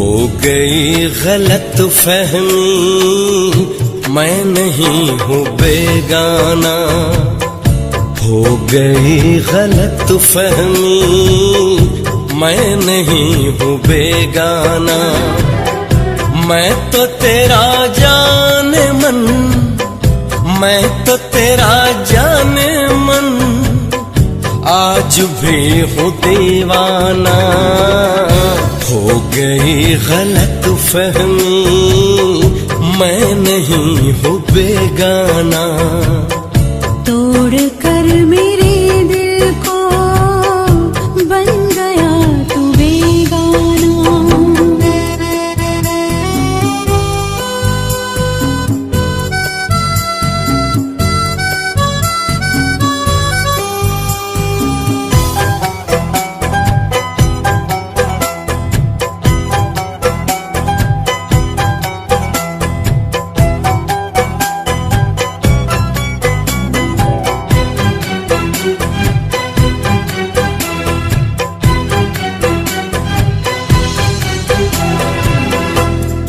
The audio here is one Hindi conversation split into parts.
हो गई गलत फहमी, मैं नहीं हूँ बेगाना। हो गई गलत फहमी, मैं नहीं हूँ बेगाना। मैं तो तेरा जाने मन, मैं तो तेरा जाने मन, आज भी हूँ दीवाना। हो गई गलत फहमी, मैं नहीं हूँ बेगाना। तोड़ कर मेरे दिल को बन गया तू बेगाना।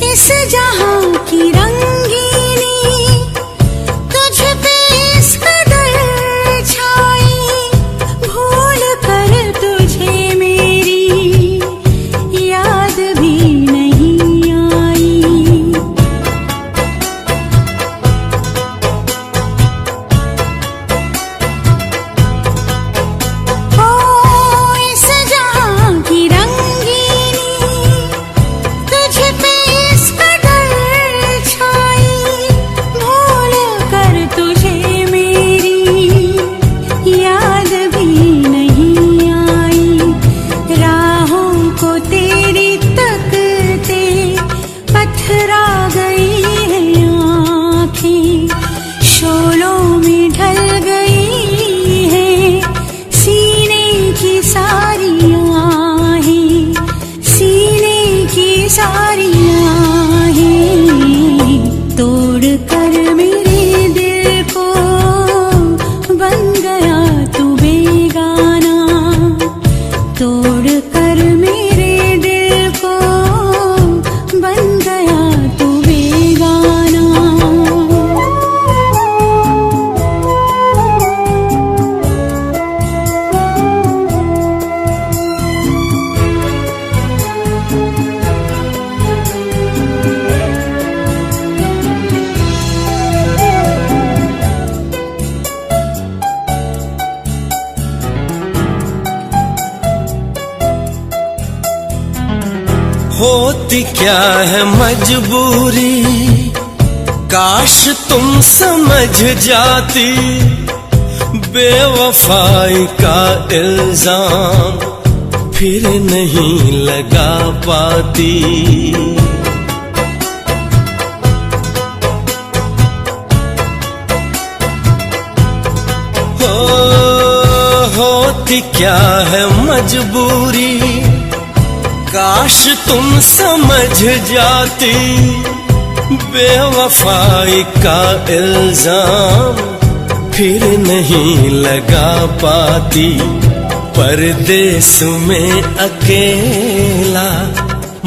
इस जहां की रंगीनी तुझ पे इस कदर छाई, भूल कर तुझे मेरी याद भी नहीं आई। ओ इस जहां की रंगीनी तुझ पे पथरा गई है आँखें, शोलों में ढल गई है सीने की सारी आहें, सीने की सारी आहें। तोड़ कर मेरे दिल को बन गया तू बेगाना। तोड़ कर मेरे दिल को बन गया तू बेगाना। होती क्या है मजबूरी, काश तुम समझ जाती। बेवफाई का इल्जाम फिर नहीं लगा पाती। होती क्या है मजबूरी, काश तुम समझ जाती। बेवफाई का इल्जाम फिर नहीं लगा पाती। परदेस में अकेला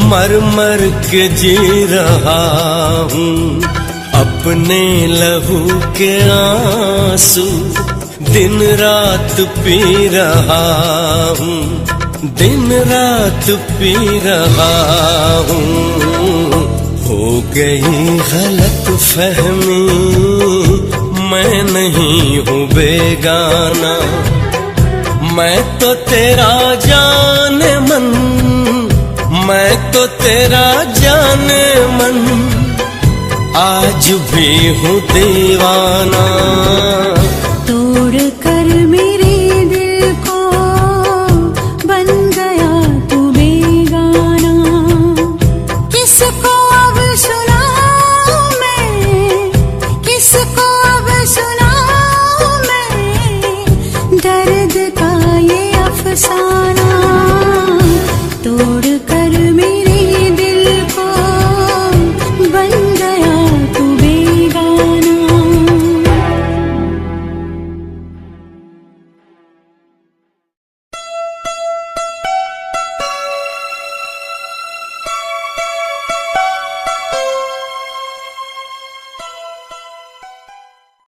मर मर के जी रहा हूँ, अपने लहू के आंसू दिन रात पी रहा हूँ, दिन रात पी रहा हूँ। हो गई गलत फहमी, मैं नहीं हूँ बेगाना। मैं तो तेरा जाने मन, मैं तो तेरा जाने मन, आज भी हूँ दीवाना। तोड़ कर मेरे दिल को बन गया तू बेगाना। किसको अब सुनाऊं मैं, किसको अब सुनाऊं मैं, दर्द का ये अफसाना। तोड़ कर